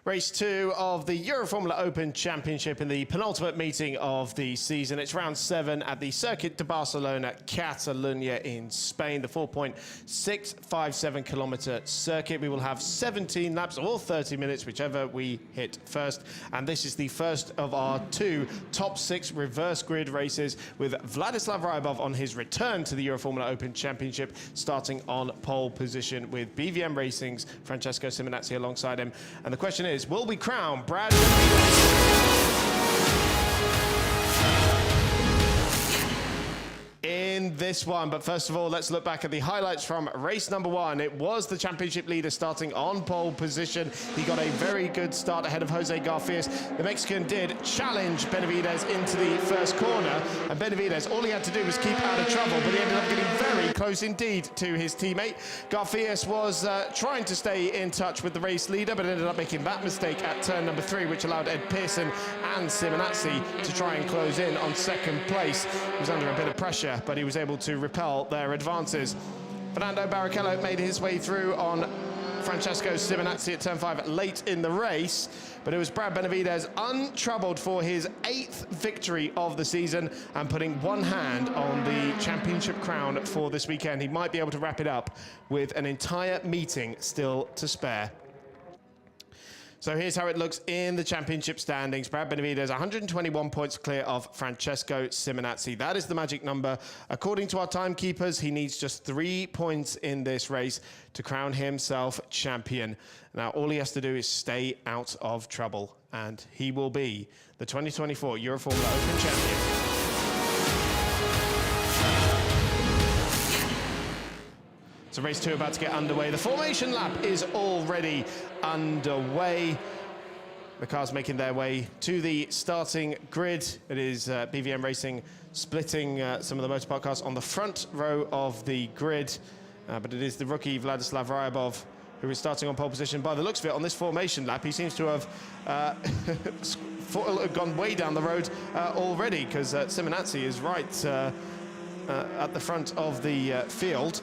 Race 2 of the Euroformula Open Championship in the penultimate meeting of the season. It's round 7 at the Circuit de Barcelona, Catalunya in Spain. The 4.657 kilometre circuit. We will have 17 laps or 30 minutes, whichever we hit first. And this is the first of our 2 top 6 reverse grid races with Vladislav Rybov on his return to the Euroformula Open Championship, starting on pole position with BVM Racing's Francesco Simonazzi alongside him. And the question is, will we crown Brad in this one? But first of all, let's look back at the highlights from race number 1. It was the championship leader starting on pole position. He got a very good start ahead of Jose Garcias. The Mexican did challenge Benavides into the first corner, and Benavides, all he had to do was keep out of trouble, but he ended up getting very close indeed to his teammate. Garcias was trying to stay in touch with the race leader, but ended up making that mistake at turn number 3, which allowed Ed Pearson and Simonazzi to try and close in on second place. He was under a bit of pressure, but he was able to repel their advances. Fernando Barrichello made his way through on Francesco Simonazzi at turn 5 late in the race, but it was Brad Benavides untroubled for his 8th victory of the season and putting one hand on the championship crown for this weekend. He might be able to wrap it up with an entire meeting still to spare. So here's how it looks in the championship standings. Brad Benavides 121 points clear of Francesco Simonazzi. That is the magic number. According to our timekeepers, he needs just 3 points in this race to crown himself champion. Now, all he has to do is stay out of trouble, and he will be the 2024 Euroformula Open champion. So race 2 about to get underway. The formation lap is already underway. The cars making their way to the starting grid. It is BVM Racing splitting some of the motorpark cars on the front row of the grid. But it is the rookie Vladislav Rybov who is starting on pole position. By the looks of it, on this formation lap, he seems to have gone way down the road already, because Simonazzi is right at the front of the field.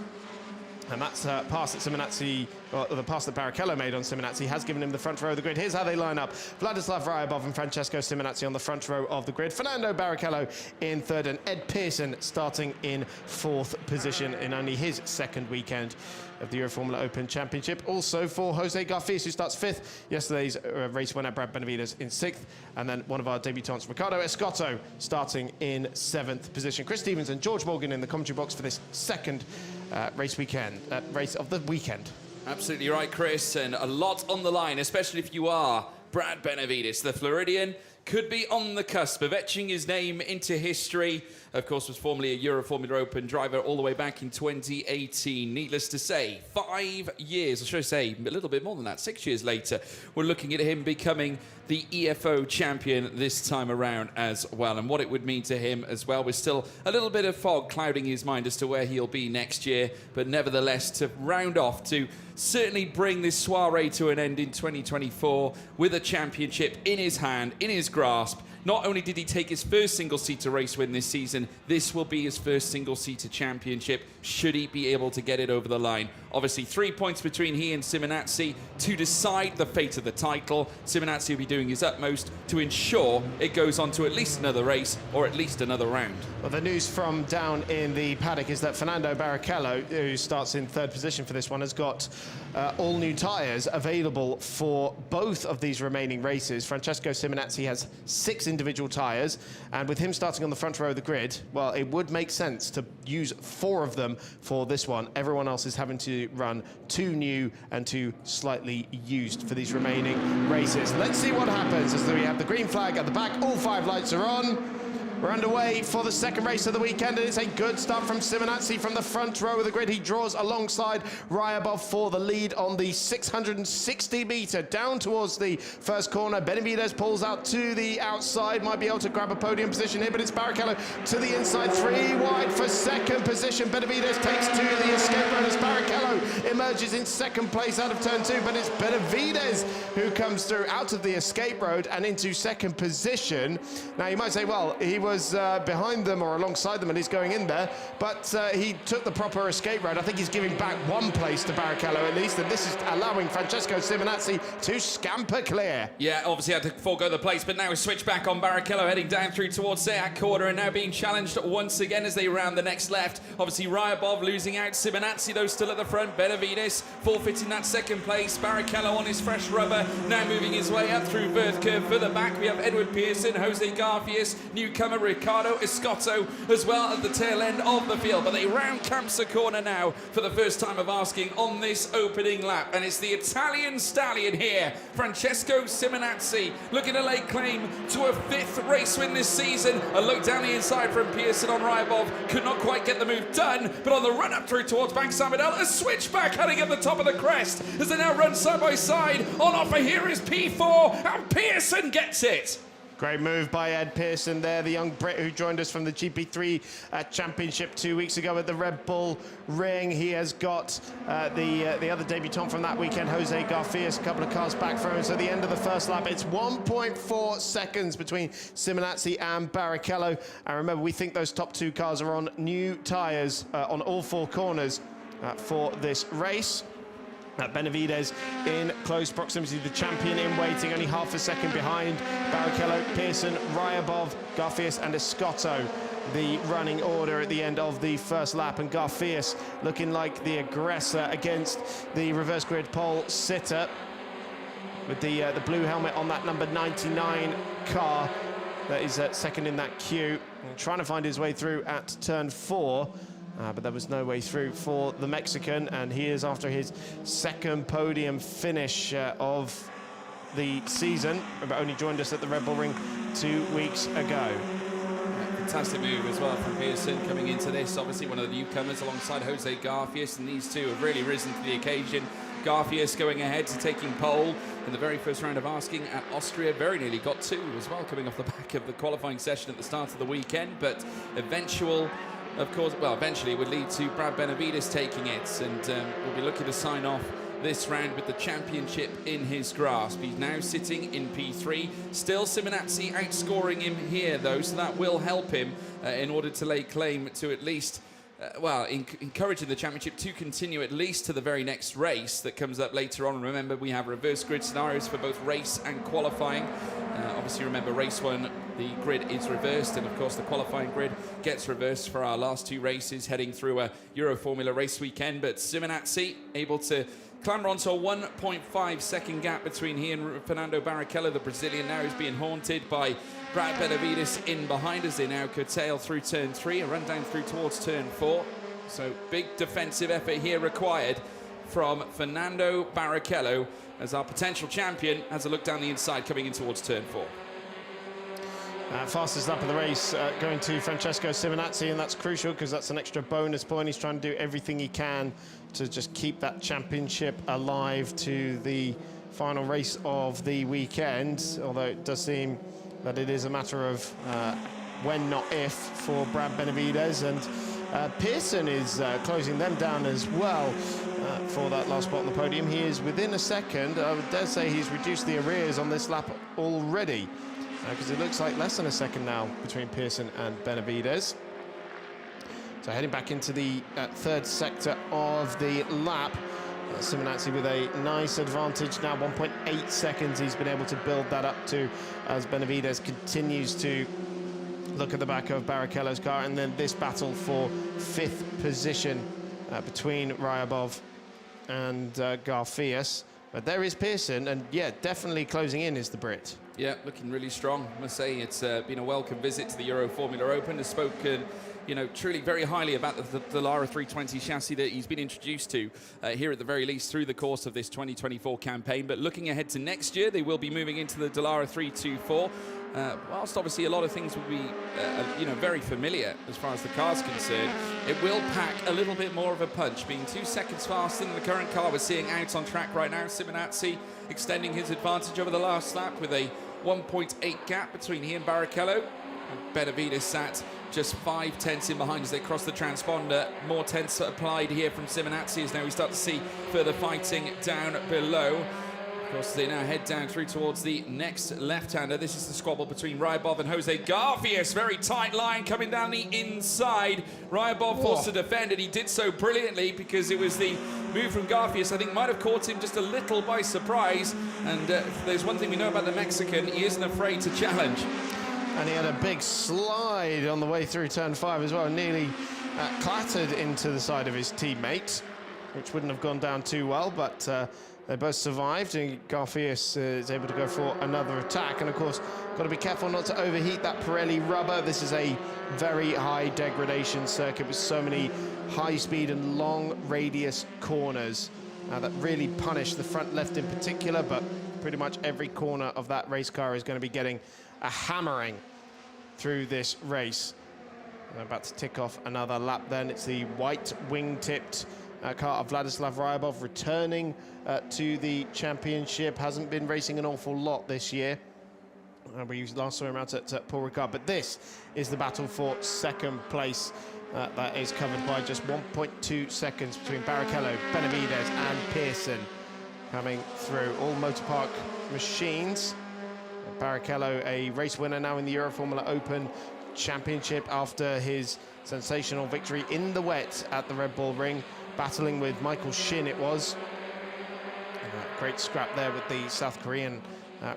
And that's pass that Simonazzi, or the pass that Barrichello made on Simonazzi, has given him the front row of the grid. Here's how they line up. Vladislav Rybov and Francesco Simonazzi on the front row of the grid. Fernando Barrichello in 3rd, and Ed Pearson starting in 4th position in only his 2nd weekend of the Euroformula Open Championship. Also for Jose Garcias, who starts 5th. Yesterday's race winner, Brad Benavides, in 6th. And then one of our debutants, Ricardo Escotto, starting in 7th position. Chris Stevens and George Morgan in the commentary box for this 2nd race of the weekend. Absolutely right, Chris, and a lot on the line, especially if you are Brad Benavides. The Floridian could be on the cusp of etching his name into history. Of course, was formerly a Euroformula Open driver all the way back in 2018. Needless to say, 5 years, or should I say a little bit more than that, 6 years later, we're looking at him becoming the EFO champion this time around as well. And what it would mean to him as well, with still a little bit of fog clouding his mind as to where he'll be next year. But nevertheless, to round off, to certainly bring this soiree to an end in 2024 with a championship in his hand, in his grasp. Not only did he take his first single-seater race win this season, this will be his first single-seater championship, should he be able to get it over the line. Obviously, 3 points between he and Simonazzi to decide the fate of the title. Simonazzi will be doing his utmost to ensure it goes on to at least another race or at least another round. Well, the news from down in the paddock is that Fernando Barrichello, who starts in 3rd position for this one, has got all new tyres available for both of these remaining races. Francesco Simonazzi has 6 individual tyres, and with him starting on the front row of the grid, well, it would make sense to use 4 of them for this one. Everyone else is having to run 2 new and 2 slightly used for these remaining races. Let's see what happens as we have the green flag at the back. All 5 lights are on. We're underway for the 2nd race of the weekend, and it's a good start from Simonazzi from the front row of the grid. He draws alongside Rybov for the lead on the 660-metre down towards the first corner. Benavides pulls out to the outside, might be able to grab a podium position here, but it's Barrichello to the inside, 3 wide for 2nd position. Benavides takes to the escape road as Barrichello emerges in 2nd place out of turn 2, but it's Benavides who comes through out of the escape road and into 2nd position. Now, you might say, well, he was was behind them, or alongside them, and he's going in there. But he took the proper escape route. I think he's giving back one place to Barrichello at least, and this is allowing Francesco Simonazzi to scamper clear. Yeah, obviously had to forego the place, but now we switch back on Barrichello, heading down through towards Seat corner, and now being challenged once again as they round the next left. Obviously Ryabov losing out, Simonazzi though still at the front, Benavides forfeiting that second place, Barrichello on his fresh rubber, now moving his way up through Berthke. Further back we have Edward Pearson, Jose Garfias, newcomer Riccardo Escotto as well at the tail end of the field, but they round Campsa corner now for the first time of asking on this opening lap, and it's the Italian stallion here, Francesco Simonazzi, looking to lay claim to a 5th race win this season. A look down the inside from Pearson on Ryabov, could not quite get the move done, but on the run up through towards Bank Sabadell, a switchback heading at the top of the crest as they now run side by side. On offer here is P4, and Pearson gets it. Great move by Ed Pearson there, the young Brit who joined us from the GP3 Championship 2 weeks ago at the Red Bull Ring. He has got the other debutant from that weekend, Jose Garfias, a couple of cars back from him. So the end of the first lap, it's 1.4 seconds between Simonazzi and Barrichello. And remember, we think those top 2 cars are on new tyres on all 4 corners for this race. Benavides in close proximity, the champion in waiting, only half a second behind. Barrichello, Pearson, Ryabov, Garfias and Escotto, the running order at the end of the first lap, and Garfias looking like the aggressor against the reverse grid pole sitter with the blue helmet on that number 99 car that is second in that queue, and trying to find his way through at turn 4. But there was no way through for the Mexican, and he is after his second podium finish of the season, but only joined us at the Red Bull Ring 2 weeks ago. Fantastic move as well from Pearson coming into this, obviously one of the newcomers alongside Jose Garfias, and these two have really risen to the occasion. Garfias going ahead to taking pole in the very first round of asking at Austria, very nearly got 2 as well, coming off the back of the qualifying session at the start of the weekend, but eventually it would lead to Brad Benavides taking it, and we'll be looking to sign off this round with the championship in his grasp. He's now sitting in P3. Still Simonazzi outscoring him here, though, so that will help him in order to lay claim to at least, encouraging the championship to continue at least to the very next race that comes up later on. Remember, we have reverse grid scenarios for both race and qualifying. Obviously, remember, race 1, the grid is reversed, and of course the qualifying grid gets reversed for our last 2 races heading through a Euroformula race weekend. But Simonazzi able to clamber onto a 1.5 second gap between he and Fernando Barrichello. The Brazilian now is being haunted by Brad Benavides in behind as they now curtail through turn 3 and run down through towards turn 4. So big defensive effort here required from Fernando Barrichello as our potential champion has a look down the inside coming in towards turn 4. Fastest lap of the race going to Francesco Simonazzi, and that's crucial because that's an extra bonus point. He's trying to do everything he can to just keep that championship alive to the final race of the weekend, although it does seem that it is a matter of when, not if, for Brad Benavides, and Pearson is closing them down as well for that last spot on the podium. He is within a second. I would dare say he's reduced the arrears on this lap already, because it looks like less than a second now between Pearson and Benavides. So heading back into the third sector of the lap, Simonazzi with a nice advantage now, 1.8 seconds he's been able to build that up to as Benavides continues to look at the back of Barrichello's car, and then this battle for 5th position between Ryabov and Garfias. But there is Pearson, and yeah, definitely closing in is the Brit. Yeah, looking really strong. I must say it's been a welcome visit to the Euroformula Open. Has spoken, truly very highly about the Dallara 320 chassis that he's been introduced to here at the very least through the course of this 2024 campaign. But looking ahead to next year, they will be moving into the Dallara 324. Whilst obviously a lot of things will be, very familiar as far as the car's concerned, it will pack a little bit more of a punch, being 2 seconds faster than the current car we're seeing out on track right now. Simonazzi extending his advantage over the last lap with a 1.8 gap between he and Barrichello. Benavides sat just 5 tenths in behind as they cross the transponder. More tenths applied here from Simonazzi as now we start to see further fighting down below. Of course, they now head down through towards the next left-hander. This is the squabble between Ryabov and Jose Garfias. Very tight line coming down the inside. Ryabov forced to defend, and he did so brilliantly because it was the move from Garfias, I think, might have caught him just a little by surprise. And if there's one thing we know about the Mexican, he isn't afraid to challenge. And he had a big slide on the way through turn 5 as well, nearly clattered into the side of his teammate, which wouldn't have gone down too well, but they both survived, and Garfias is able to go for another attack. And of course, got to be careful not to overheat that Pirelli rubber. This is a very high degradation circuit with so many high speed and long radius corners that really punish the front left in particular, but pretty much every corner of that race car is going to be getting a hammering through this race. They're about to tick off another lap then. It's the white wing-tipped car of Vladislav Ryabov returning to the championship. Hasn't been racing an awful lot this year. We last saw him out at Paul Ricard, but this is the battle for second place. That is covered by just 1.2 seconds between Barrichello, Benavides and Pearson coming through. All Motorpark machines. Barrichello, a race winner now in the Euroformula Open Championship after his sensational victory in the wet at the Red Bull Ring, battling with Michael Shin it was. Great scrap there with the South Korean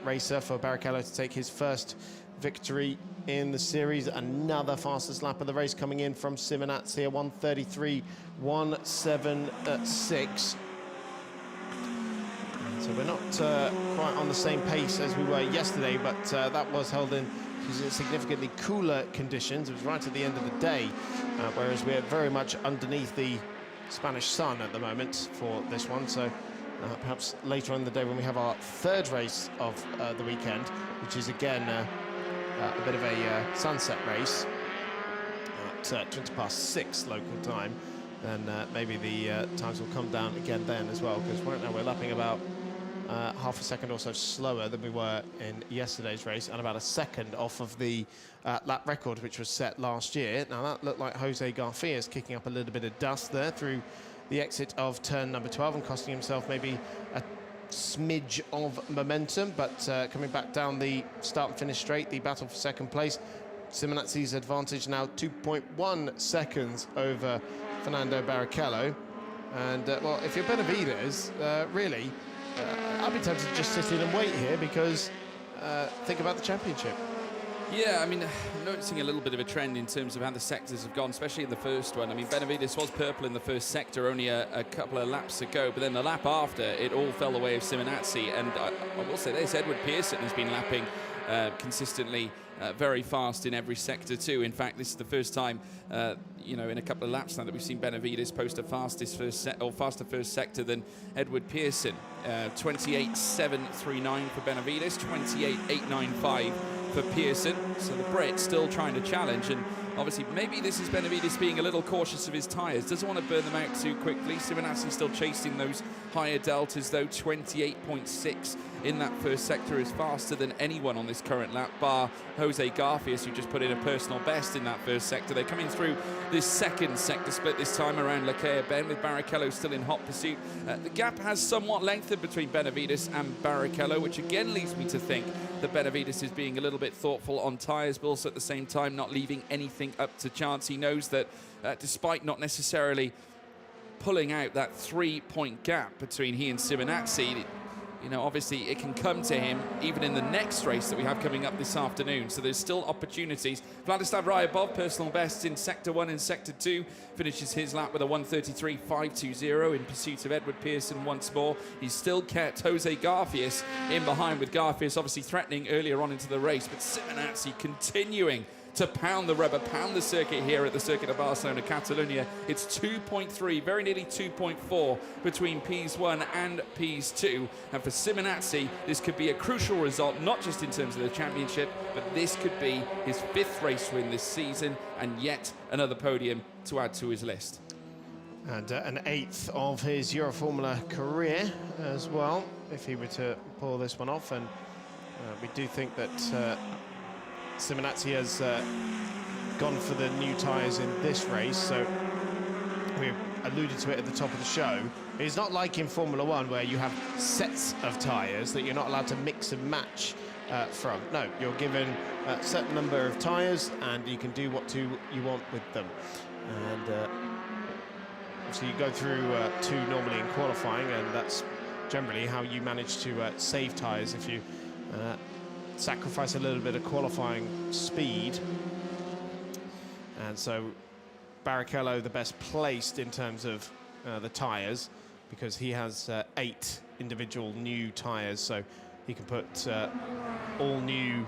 racer for Barrichello to take his first victory in the series. Another fastest lap of the race coming in from Simonazzi, a 1:33.176. So we're not quite on the same pace as we were yesterday, but that was held in significantly cooler conditions. It was right at the end of the day, whereas we're very much underneath the Spanish sun at the moment for this one. So perhaps later on in the day when we have our third race of the weekend, which is again a bit of a sunset race at 6:20 local time, then maybe the times will come down again then as well, because right now we're lapping about half a second or so slower than we were in yesterday's race, and about a second off of the lap record which was set last year. Now that looked like Jose Garfias kicking up a little bit of dust there through the exit of turn number 12 and costing himself maybe a smidge of momentum, but coming back down the start and finish straight, the battle for second place. Simonazzi's advantage now 2.1 seconds over Fernando Barrichello. And well, if you're Benavides, really, I'd be tempted to just sit in and wait here, because think about the championship. Yeah, I mean, noticing a little bit of a trend in terms of how the sectors have gone, especially in the first one. I mean, Benavides was purple in the first sector only a couple of laps ago, but then the lap after, it all fell the way of Simonazzi. And I will say this, Edward Pearson has been lapping consistently very fast in every sector too. In fact, this is the first time, you know, in a couple of laps now that we've seen Benavides post a faster first sector than Edward Pearson. 28.739 for Benavides, 28.895 for Pearson. So the Brit still trying to challenge, and obviously maybe this is Benavides being a little cautious of his tyres, doesn't want to burn them out too quickly. Simonazzi still chasing those higher deltas though. 28.6 in that first sector is faster than anyone on this current lap, bar Jose Garfias, who just put in a personal best in that first sector. They're coming through this second sector split this time around Lakea Bend, with Barrichello still in hot pursuit. The gap has somewhat lengthened between Benavides and Barrichello, which again leads me to think that Benavides is being a little bit thoughtful on tyres, but also at the same time not leaving anything up to chance. He knows that despite not necessarily pulling out that 3-point gap between he and Simonazzi, you know, obviously it can come to him even in the next race that we have coming up this afternoon. So there's still opportunities. Vladislav Ryabov, personal best in Sector 1 and Sector 2, finishes his lap with a 1:33.520 in pursuit of Edward Pearson once more. He's still kept Jose Garfias in behind, with Garfias obviously threatening earlier on into the race, but Simonazzi continuing to pound the rubber, pound the circuit here at the Circuit of Barcelona, Catalonia. It's 2.3, very nearly 2.4 between Ps1 and Ps2. And for Simonazzi, this could be a crucial result, not just in terms of the championship, but this could be his 5th race win this season, and yet another podium to add to his list. And an 8th of his Euroformula career as well, if he were to pull this one off. And we do think that Simonazzi has gone for the new tyres in this race, so we're alluded to it at the top of the show, it's not like in Formula One where you have sets of tyres that you're not allowed to mix and match from. No, you're given a certain number of tyres and you can do what you want with them. And so you go through 2 normally in qualifying, and that's generally how you manage to save tyres if you sacrifice a little bit of qualifying speed. And so Barrichello the best placed in terms of the tyres, because he has 8 individual new tyres, so he can put all new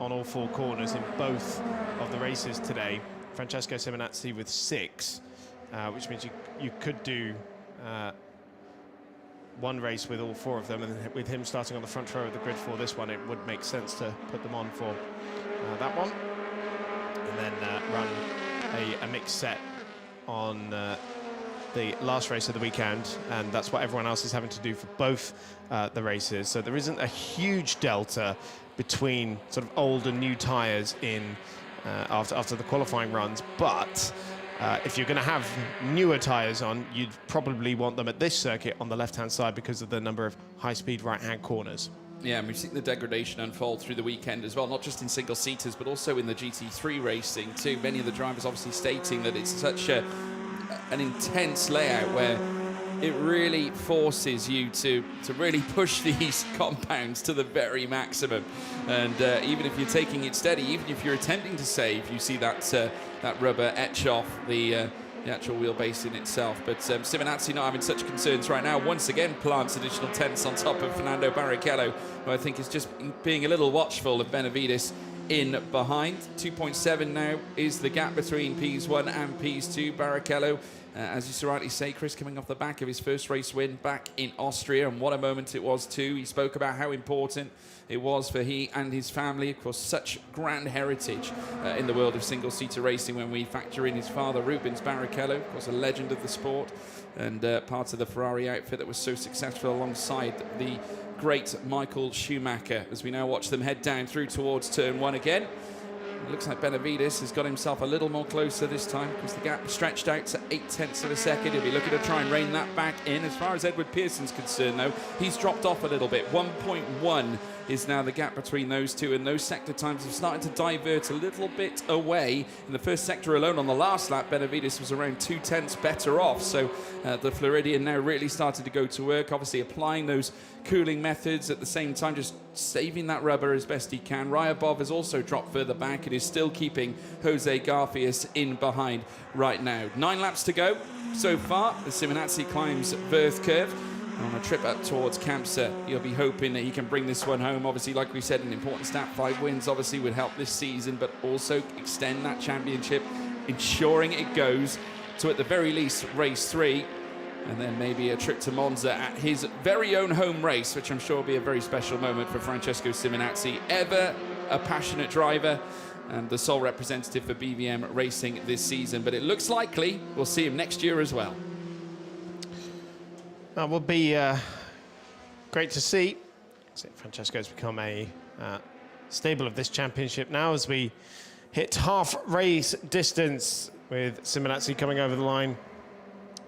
on all 4 corners in both of the races today. Francesco Simonazzi with 6, which means you could do one race with all 4 of them, and with him starting on the front row of the grid for this one, it would make sense to put them on for that one, and then run a mixed set on the last race of the weekend, and that's what everyone else is having to do for both the races. So there isn't a huge delta between sort of old and new tyres in after the qualifying runs, but if you're going to have newer tyres on, you'd probably want them at this circuit on the left-hand side because of the number of high-speed right-hand corners. Yeah, and we've seen the degradation unfold through the weekend as well, not just in single-seaters, but also in the GT3 racing too. Many of the drivers obviously stating that it's such an intense layout where it really forces you to really push these compounds to the very maximum. And even if you're taking it steady, even if you're attempting to save, you see that that rubber etch off the actual wheelbase in itself. But Simonazzi not having such concerns right now. Once again, plants additional tenths on top of Fernando Barrichello, who I think is just being a little watchful of Benavides in behind. 2.7 now is the gap between Ps1 and Ps2. Barrichello, as you so rightly say, Chris, coming off the back of his first race win back in Austria, and what a moment it was too. He spoke about how important it was for he and his family. Of course, such grand heritage in the world of single-seater racing when we factor in his father, Rubens Barrichello, of course a legend of the sport, and part of the Ferrari outfit that was so successful alongside the great Michael Schumacher, as we now watch them head down through towards turn 1 again. It looks like Benavides has got himself a little more closer this time, because the gap stretched out to 0.8 of a second. He'll be looking to try and rein that back in. As far as Edward Pearson's concerned, though, he's dropped off a little bit. 1.1 is now the gap between those two, and those sector times have started to divert a little bit away. In the first sector alone on the last lap, Benavides was around 0.2 better off, so the Floridian now really started to go to work, obviously applying those cooling methods at the same time, just saving that rubber as best he can. Ryabov has also dropped further back and is still keeping Jose Garfias in behind right now. 9 laps to go so far. The Simonazzi climbs Wirth curve. On a trip up towards Kamsa, he'll be hoping that he can bring this one home. Obviously, like we said, an important stat. 5 wins obviously would help this season, but also extend that championship, ensuring it goes to, at the very least, race 3, and then maybe a trip to Monza at his very own home race, which I'm sure will be a very special moment for Francesco Simonazzi. Ever a passionate driver and the sole representative for BVM Racing this season, but it looks likely we'll see him next year as well. That would be great to see. Francesco's become a staple of this championship now as we hit half race distance, with Simonazzi coming over the line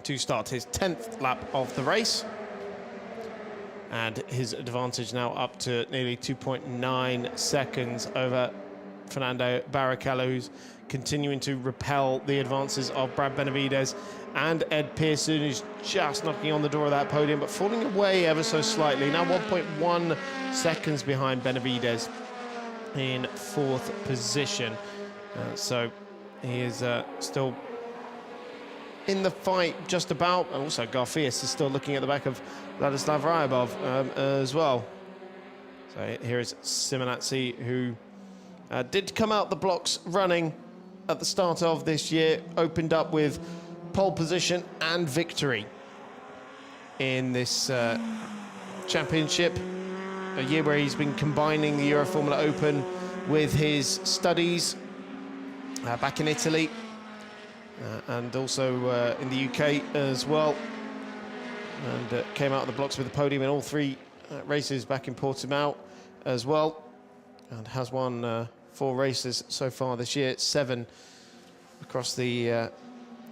to start his 10th lap of the race. And his advantage now up to nearly 2.9 seconds over Fernando Barrichello, who's continuing to repel the advances of Brad Benavides and Ed Pearson, who's just knocking on the door of that podium, but falling away ever so slightly. Now 1.1 seconds behind Benavides in 4th position. So he is still in the fight just about. And also Garfias is still looking at the back of Vladislav Ryabov as well. So here is Simonazzi, who did come out the blocks running at the start of this year, opened up with pole position and victory in this championship, a year where he's been combining the Euroformula Open with his studies back in Italy and also in the UK as well, and came out of the blocks with a podium in all 3 races back in Portimao as well, and has won 4 races so far this year, 7 across the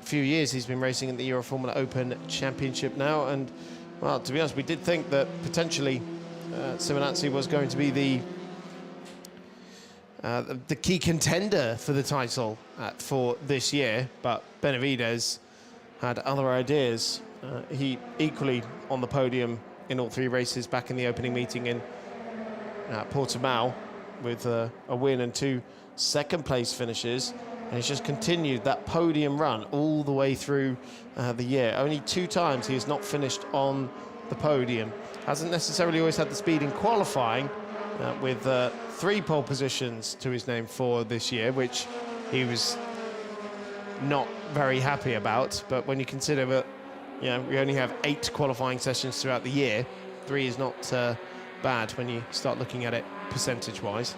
few years he's been racing in the Euroformula Open Championship now, and well, to be honest, we did think that potentially Simonazzi was going to be the key contender for the title for this year, but Benavides had other ideas. He equally on the podium in all 3 races back in the opening meeting in Portimao with a win and 2 second-place finishes. And he's just continued that podium run all the way through the year. Only 2 times he has not finished on the podium. Hasn't necessarily always had the speed in qualifying, with 3 pole positions to his name for this year, which he was not very happy about. But when you consider that, we only have 8 qualifying sessions throughout the year, 3 is not bad when you start looking at it percentage-wise.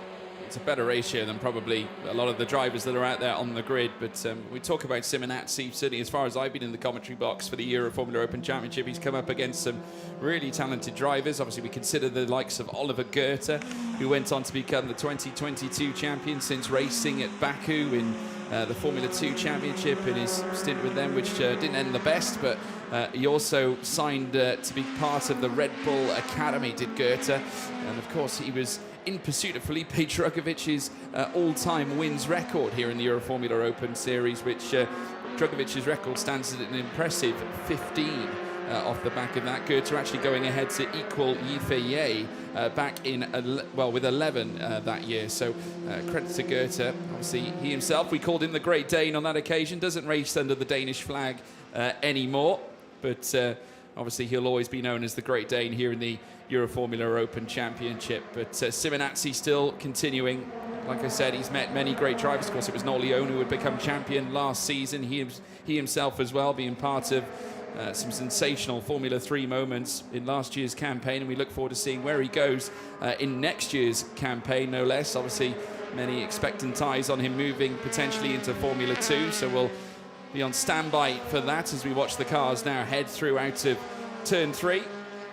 It's a better ratio than probably a lot of the drivers that are out there on the grid. But we talk about Simonazzi, certainly as far as I've been in the commentary box for the Euroformula Open Championship, he's come up against some really talented drivers. Obviously, we consider the likes of Oliver Goethe, who went on to become the 2022 champion since racing at Baku in the Formula 2 Championship in his stint with them, which didn't end the best, but he also signed to be part of the Red Bull Academy, did Goethe. And of course, he was in pursuit of Felipe Drugovic's all-time wins record here in the Euroformula Open Series, which Drugovic's record stands at an impressive 15 off the back of that. Goethe actually going ahead to equal Yifei back in, with 11 that year. So credit to Goethe. Obviously, he himself, we called him the Great Dane on that occasion, doesn't race under the Danish flag anymore, but obviously he'll always be known as the Great Dane here in the Euroformula Open Championship. But Simonazzi still continuing. Like I said, he's met many great drivers. Of course, it was Noel Leone who had become champion last season. He himself as well being part of some sensational Formula 3 moments in last year's campaign, and we look forward to seeing where he goes in next year's campaign, no less. Obviously, many expectant eyes on him moving potentially into Formula 2, so we'll be on standby for that as we watch the cars now head through out of Turn 3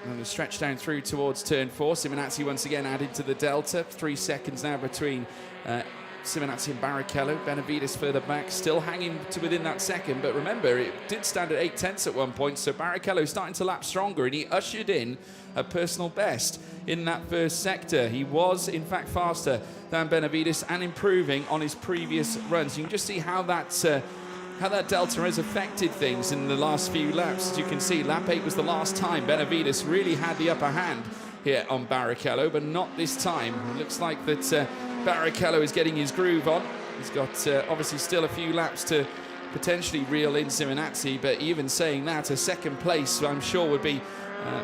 and stretch down through towards Turn 4. Simonazzi once again added to the delta. 3 seconds now between Simonazzi and Barrichello. Benavides further back, still hanging to within that second. But remember, it did stand at 8/10 at one point, so Barrichello starting to lap stronger, and he ushered in a personal best in that first sector. He was, in fact, faster than Benavides and improving on his previous runs. You can just see how that delta has affected things in the last few laps. As you can see, lap 8 was the last time Benavides really had the upper hand here on Barrichello, but not this time. It looks like that Barrichello is getting his groove on. He's got obviously still a few laps to potentially reel in Simonazzi, but even saying that, a second place I'm sure would be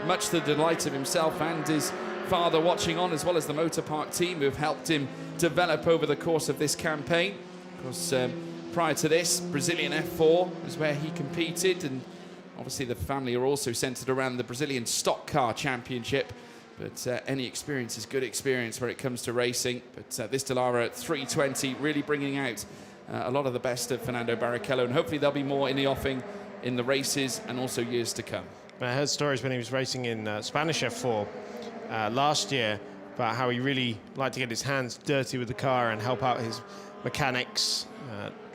much to the delight of himself and his father watching on, as well as the motor park team who have helped him develop over the course of this campaign. Of course, prior to this, Brazilian F4 is where he competed, and obviously the family are also centred around the Brazilian Stock Car Championship. But any experience is good experience where it comes to racing. But this Dallara at 3:20, really bringing out a lot of the best of Fernando Barrichello, and hopefully there'll be more in the offing in the races and also years to come. I heard stories when he was racing in Spanish F4 last year about how he really liked to get his hands dirty with the car and help out his mechanics,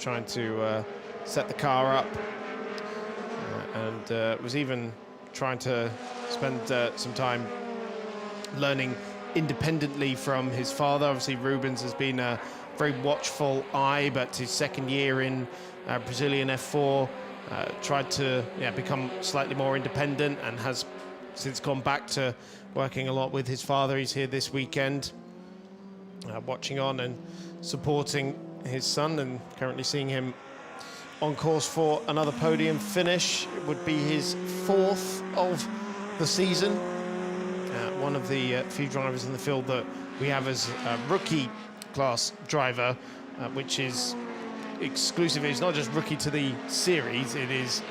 trying to set the car up, and was even trying to spend some time learning independently from his father. Obviously, Rubens has been a very watchful eye, but his second year in Brazilian F4 tried to become slightly more independent and has since gone back to working a lot with his father. He's here this weekend, watching on and supporting his son, and currently seeing him on course for another podium finish. It would be his 4th of the season. One of the few drivers in the field that we have as a rookie class driver, which is exclusive. It's not just rookie to the series, it is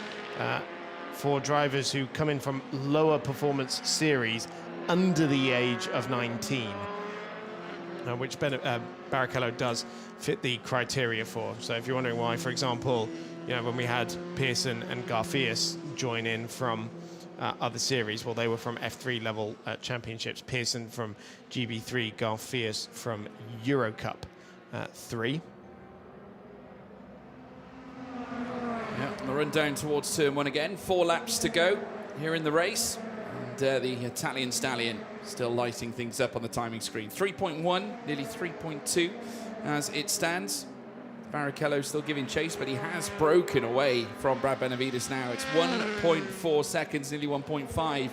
for drivers who come in from lower performance series under the age of 19, which Barrichello does fit the criteria for. So if you're wondering why, for example, when we had Pearson and Garfias join in from other series, well, they were from F3 level championships. Pearson from GB3, Garfias from Eurocup 3. Yeah, The run down towards turn 1 again. 4 laps to go here in the race. And the Italian stallion still lighting things up on the timing screen. 3.1, nearly 3.2 as it stands. Barrichello still giving chase, but he has broken away from Brad Benavides now. It's 1.4 seconds, nearly 1.5,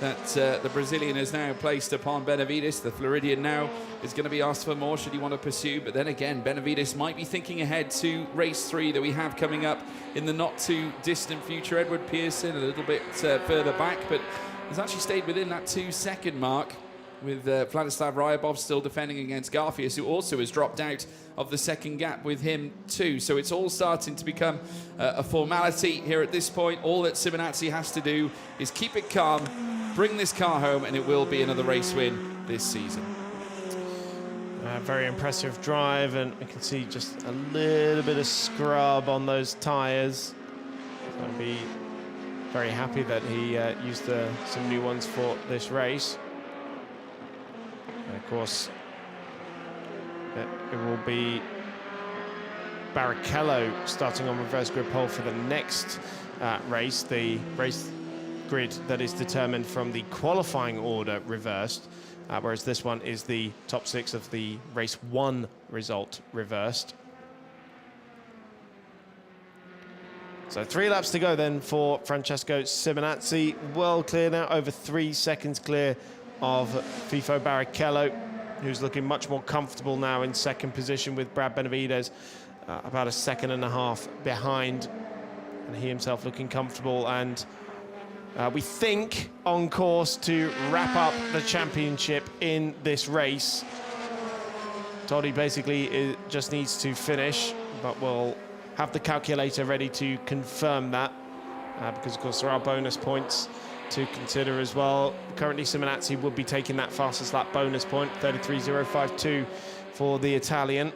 that the Brazilian has now placed upon Benavides. The Floridian now is going to be asked for more should he want to pursue. But then again, Benavides might be thinking ahead to race 3 that we have coming up in the not too distant future. Edward Pearson a little bit further back, but has actually stayed within that 2-second mark, with Vladislav Ryabov still defending against Garfias, who also has dropped out of the second gap with him too. So it's all starting to become a formality here at this point. All that Simonazzi has to do is keep it calm, bring this car home, and it will be another race win this season. Very impressive drive, and we can see just a little bit of scrub on those tyres. I'll be very happy that he used some new ones for this race. And of course, it will be Barrichello starting on reverse grid pole for the next race, the race grid that is determined from the qualifying order reversed, whereas this one is the top 6 of the race 1 result reversed. So 3 laps to go then for Francesco Simonazzi. Well clear now, over 3 seconds clear of Fifo Barrichello, who's looking much more comfortable now in second position with Brad Benavides, about 1.5 seconds behind, and he himself looking comfortable, and we think on course to wrap up the championship in this race. Toddy basically just needs to finish, but we'll have the calculator ready to confirm that, because of course there are bonus points to consider as well. Currently Simonazzi would be taking that fastest lap bonus point, 33.052 for the Italian.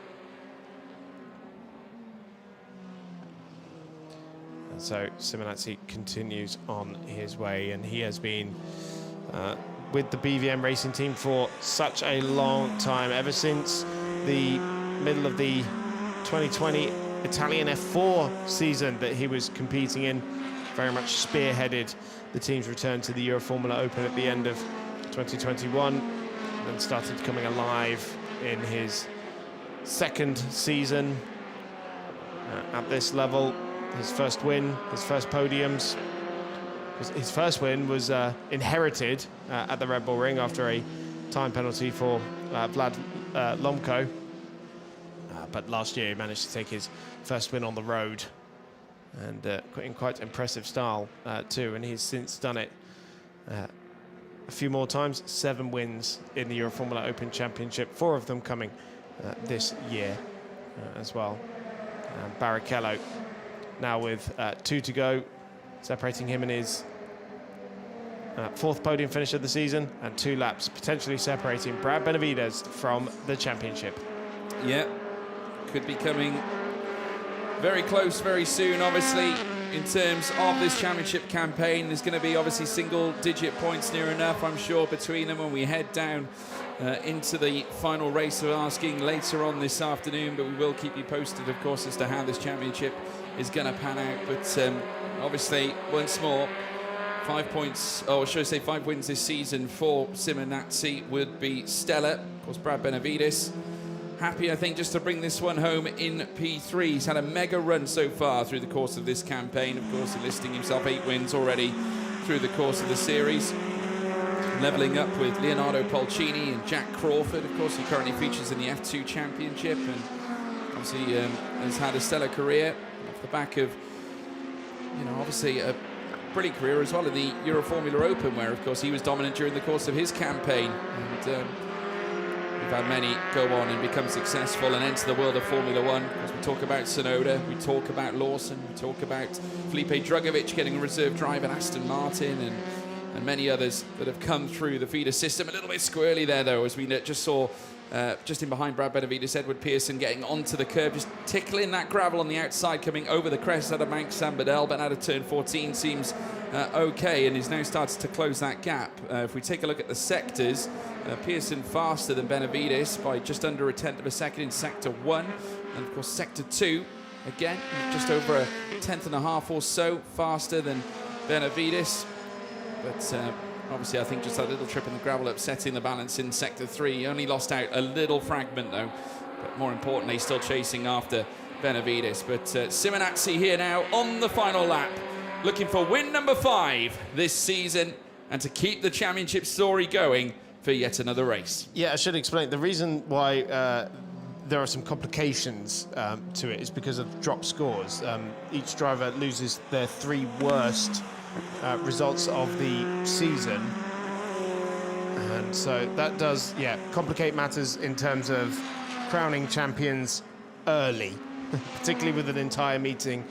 And so Simonazzi continues on his way, and he has been with the BVM racing team for such a long time, ever since the middle of the 2020 Italian F4 season that he was competing in. Very much spearheaded the team's return to the Euroformula Open at the end of 2021, and started coming alive in his second season at this level. His first win, his first podiums. His first win was inherited at the Red Bull Ring after a time penalty for Vlad Lomko. But last year he managed to take his first win on the road, and in quite impressive style too, and he's since done it a few more times. 7 wins in the Euroformula Open Championship, 4 of them coming this year as well. Barrichello now with 2 to go, separating him and his 4th podium finish of the season, and 2 laps potentially separating Brad Benavides from the championship. Yeah, could be coming very close very soon. Obviously, in terms of this championship campaign, there's going to be obviously single-digit points near enough, I'm sure, between them when we head down into the final race of asking later on this afternoon. But we will keep you posted, of course, as to how this championship is going to pan out. But obviously, once more, 5 points, or should I say 5 wins this season for Simonazzi would be stellar. Of course, Brad Benavides happy, I think, just to bring this one home in P3. He's had a mega run so far through the course of this campaign. Of course, enlisting himself 8 wins already through the course of the series. Levelling up with Leonardo Polcini and Jack Crawford, of course, who currently features in the F2 Championship, and obviously has had a stellar career off the back of, you know, obviously a brilliant career as well in the Euroformula Open, where, of course, he was dominant during the course of his campaign. And we've had many go on and become successful and enter the world of Formula One. As we talk about Tsunoda, we talk about Lawson, we talk about Felipe Drugovich getting a reserve drive at Aston Martin, and many others that have come through the feeder system. A little bit squirrely there, though, as we just saw just in behind Brad Benavides, Edward Pearson getting onto the curb, just tickling that gravel on the outside, coming over the crest out of Mount San Badell, but out of turn 14 seems okay, and is now started to close that gap. If we take a look at the sectors, Pearson faster than Benavides by just under 1/10 of a second in sector 1, and of course sector 2 Again, just over a tenth and a half or so faster than Benavides. But obviously, I think just that little trip in the gravel upsetting the balance in Sector 3. He only lost out a little fragment, though. But more importantly, still chasing after Benavides. But Simonazzi here now on the final lap, looking for win number 5 this season and to keep the championship story going for yet another race. Yeah, I should explain. The reason why there are some complications to it is because of drop scores. Each driver loses their 3 worst results of the season. And so that does, complicate matters in terms of crowning champions early, particularly with an entire meeting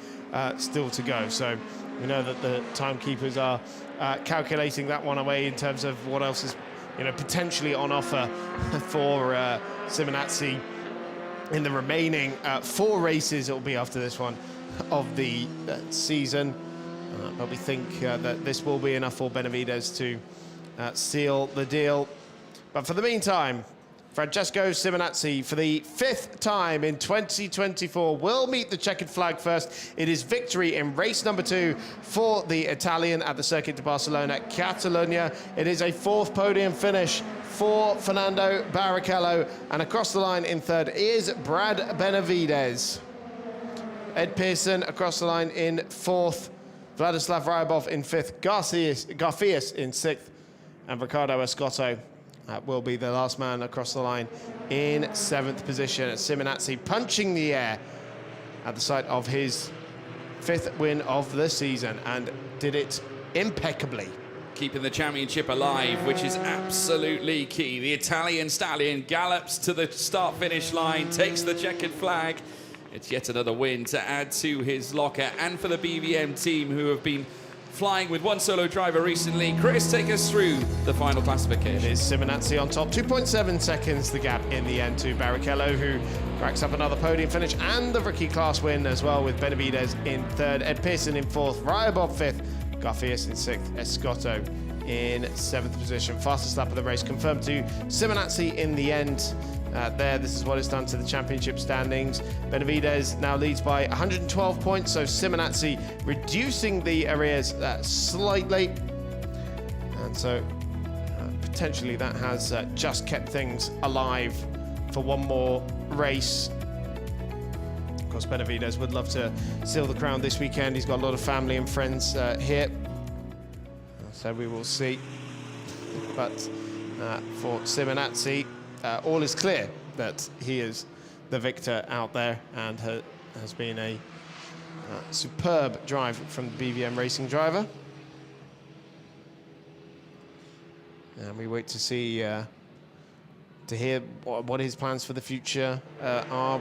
still to go. So we know that the timekeepers are calculating that one away in terms of what else is, potentially on offer for Simonazzi in the remaining 4 races. It will be after this one of the season. But we think that this will be enough for Benavides to seal the deal. But for the meantime, Francesco Simonazzi, for the 5th time in 2024, will meet the checkered flag first. It is victory in race number 2 for the Italian at the Circuit de Barcelona, Catalonia. It is a 4th podium finish for Fernando Barrichello. And across the line in 3rd is Brad Benavides. Ed Pearson across the line in 4th. Vladislav Ryabov in 5th. Garfias in 6th. And Ricardo Escotto will be the last man across the line in 7th position. Simonazzi punching the air at the sight of his 5th win of the season, and did it impeccably. Keeping the championship alive, which is absolutely key. The Italian stallion gallops to the start-finish line, takes the checkered flag. It's yet another win to add to his locker, and for the BVM team, who have been flying with one solo driver recently. Chris, take us through the final classification. It is Simonazzi on top, 2.7 seconds the gap in the end to Barrichello, who racks up another podium finish and the rookie class win as well, with Benavides in 3rd, Ed Pearson in 4th, Ryabov 5th, Garfias in 6th, Escotto in 7th position. Fastest lap of the race confirmed to Simonazzi in the end. This is what it's done to the championship standings. Benavides now leads by 112 points, so Simonazzi reducing the arrears slightly. And so potentially that has just kept things alive for one more race. Of course, Benavides would love to seal the crown this weekend. He's got a lot of family and friends here. So we will see. But for Simonazzi, all is clear that he is the victor out there, and has been a superb drive from the BVM Racing driver. And we wait to see, to hear what his plans for the future are.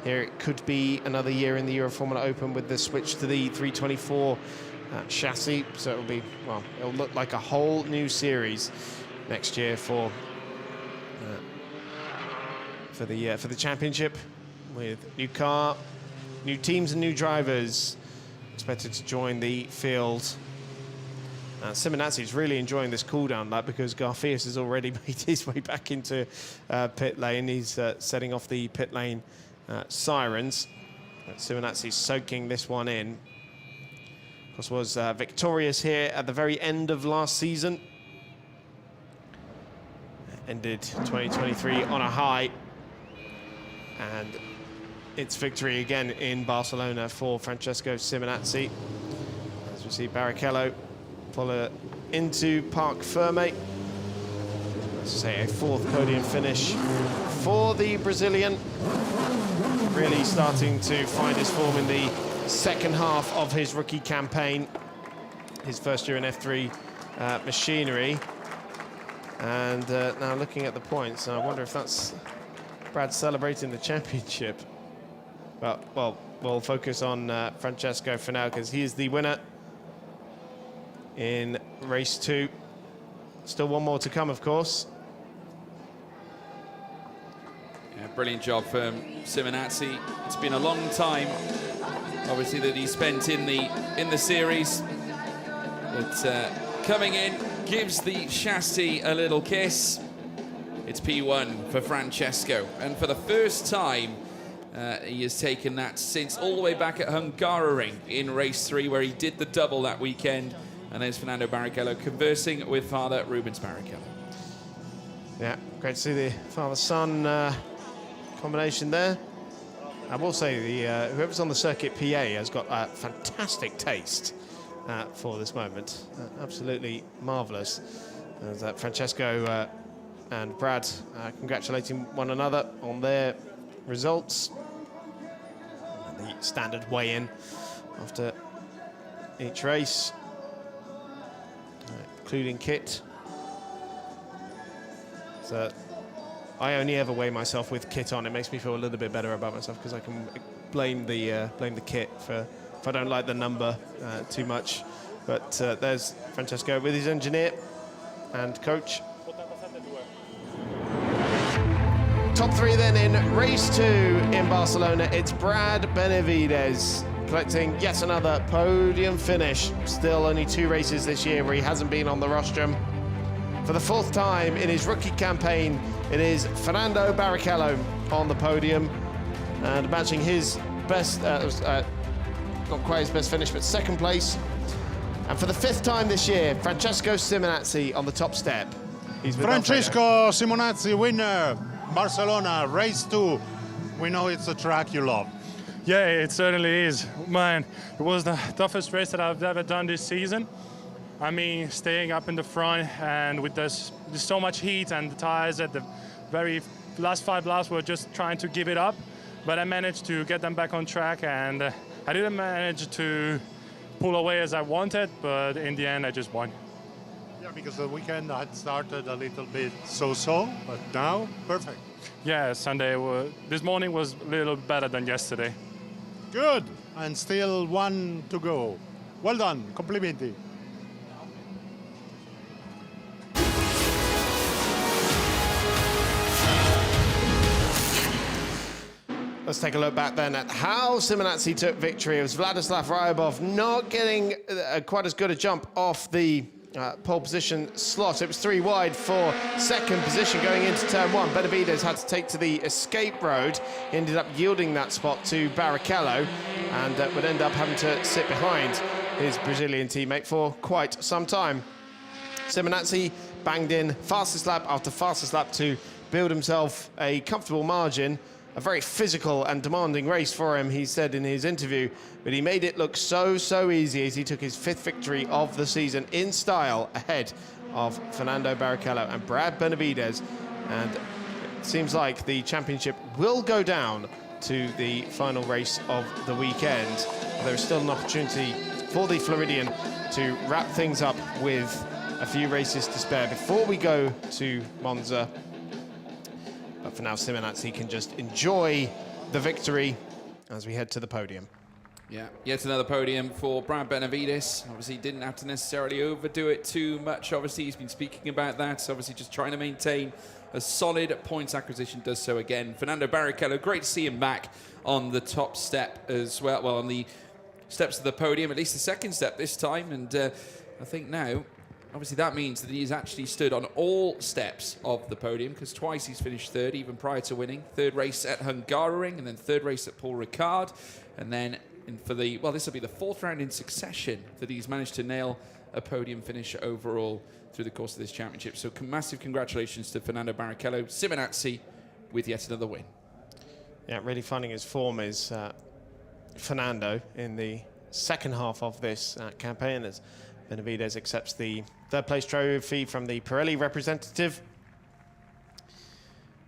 Here it could be another year in the Euroformula Open with the switch to the 324 chassis. So it'll be, well, it'll look like a whole new series next year for the championship, with new car, new teams and new drivers expected to join the field. Simonazzi is really enjoying this cool-down lap because Garfias has already made his way back into pit lane. He's setting off the pit lane sirens. Simonazzi soaking this one in. Of course, was victorious here at the very end of last season. Ended 2023 on a high. And it's victory again in Barcelona for Francesco Simonazzi. As we see Barrichello follow into Parc Fermé. Let's say a 4th podium finish for the Brazilian. Really starting to find his form in the second half of his rookie campaign. His first year in F3 machinery. And now looking at the points, I wonder if that's Brad celebrating the championship. Well, we'll focus on Francesco for now, because he is the winner in race 2. Still one more to come, of course. Yeah, brilliant job from Simonazzi. It's been a long time, obviously, that he spent in the series. But coming in, gives the chassis a little kiss. It's P1 for Francesco, and for the first time He has taken that since all the way back at Hungaroring in race 3, where he did the double that weekend. And there's Fernando Barrichello conversing with father Rubens Barrichello. Yeah, great to see the father-son combination there. I will say whoever's on the circuit PA has got a fantastic taste for this moment. Absolutely marvellous. There's Francesco and Brad congratulating one another on their results. And the standard weigh-in after each race, including kit. So I only ever weigh myself with kit on. It makes me feel a little bit better about myself because I can blame the kit for if I don't like the number too much. But there's Francesco with his engineer and coach. Top 3 then in race 2 in Barcelona. It's Brad Benavides collecting yet another podium finish. Still only 2 races this year where he hasn't been on the rostrum. For the 4th time in his rookie campaign, it is Fernando Barrichello on the podium, and matching his best, not quite his best finish, but 2nd place. And for the 5th time this year, Francesco Simonazzi on the top step. He's with Francesco Simonazzi, winner, Barcelona, race 2. We know it's a track you love. Yeah, it certainly is. Man, it was the toughest race that I've ever done this season. I mean, staying up in the front, and with there's so much heat, and the tires at the very last 5 laps were just trying to give it up. But I managed to get them back on track, and I didn't manage to pull away as I wanted, but in the end I just won. Yeah, because the weekend had started a little bit so-so, but now perfect. Yeah, this morning was a little better than yesterday. Good, and still 1 to go. Well done, complimenti. Let's take a look back then at how Simonazzi took victory. It was Vladislav Ryabov not getting quite as good a jump off the pole position slot. It was 3 wide for 2nd position going into turn 1. Benavides had to take to the escape road. He ended up yielding that spot to Barrichello and would end up having to sit behind his Brazilian teammate for quite some time. Simonazzi banged in fastest lap after fastest lap to build himself a comfortable margin. A very physical and demanding race for him, he said in his interview, but he made it look so easy as he took his 5th victory of the season in style ahead of Fernando Barrichello and Brad Benavides. And it seems like the championship will go down to the final race of the weekend. There is still an opportunity for the Floridian to wrap things up with a few races to spare before we go to Monza. But for now, Simonazzi can just enjoy the victory as we head to the podium. Yeah, yet another podium for Brad Benavides. Obviously, didn't have to necessarily overdo it too much. Obviously, he's been speaking about that. So obviously, just trying to maintain a solid points acquisition. Does so again. Fernando Barrichello, great to see him back on the top step as well. Well, on the steps of the podium, at least the 2nd step this time. And I think now, obviously, that means that he's actually stood on all steps of the podium, because twice he's finished 3rd, even prior to winning. 3rd race at Hungaroring, and then 3rd race at Paul Ricard. And then this will be the 4th round in succession that he's managed to nail a podium finish overall through the course of this championship. So massive congratulations to Fernando Barrichello. Simonazzi with yet another win. Yeah, really finding his form is Fernando in the 2nd half of this campaign, as Benavides accepts the 3rd place trophy from the Pirelli representative.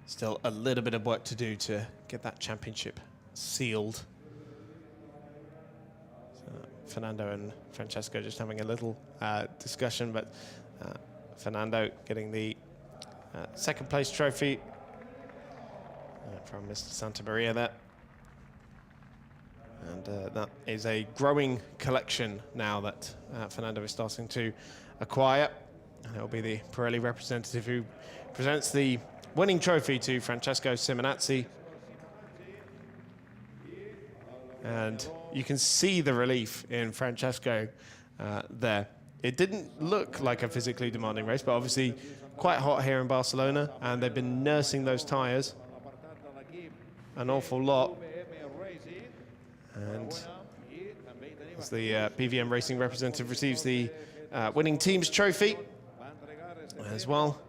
Still a little bit of work to do to get that championship sealed. So Fernando and Francesco just having a little discussion, but Fernando getting the 2nd place trophy from Mr. Santa Maria there. And that is a growing collection now that Fernando is starting to acquire. And it will be the Pirelli representative who presents the winning trophy to Francesco Simonazzi. And you can see the relief in Francesco there. It didn't look like a physically demanding race, but obviously quite hot here in Barcelona, and they've been nursing those tyres an awful lot. And as the BVM Racing representative receives the winning team's trophy as well.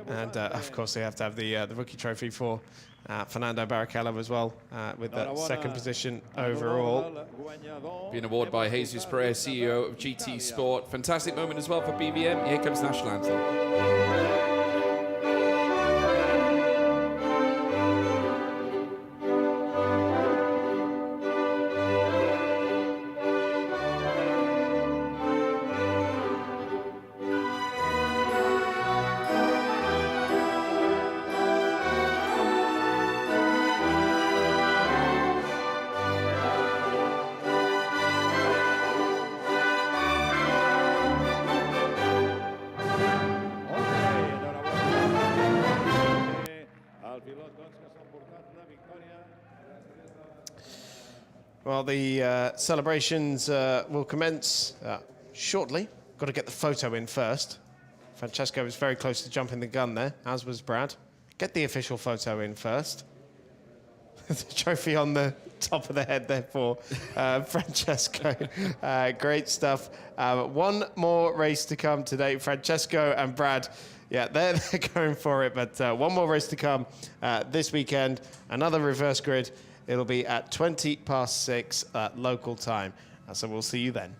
And of course, they have to have the rookie trophy for Fernando Barrichello as well, with the second position overall. Being awarded by Jesus Perez, CEO of GT Sport. Fantastic moment as well for BVM. Here comes the national anthem. Well, the celebrations will commence shortly. Got to get the photo in first. Francesco was very close to jumping the gun there, as was Brad. Get the official photo in first. The trophy on the top of the head there for Francesco. Great stuff. One more race to come today. Francesco and Brad, yeah, they're going for it, but one more race to come this weekend. Another reverse grid. It'll be at 6:20 local time. So we'll see you then.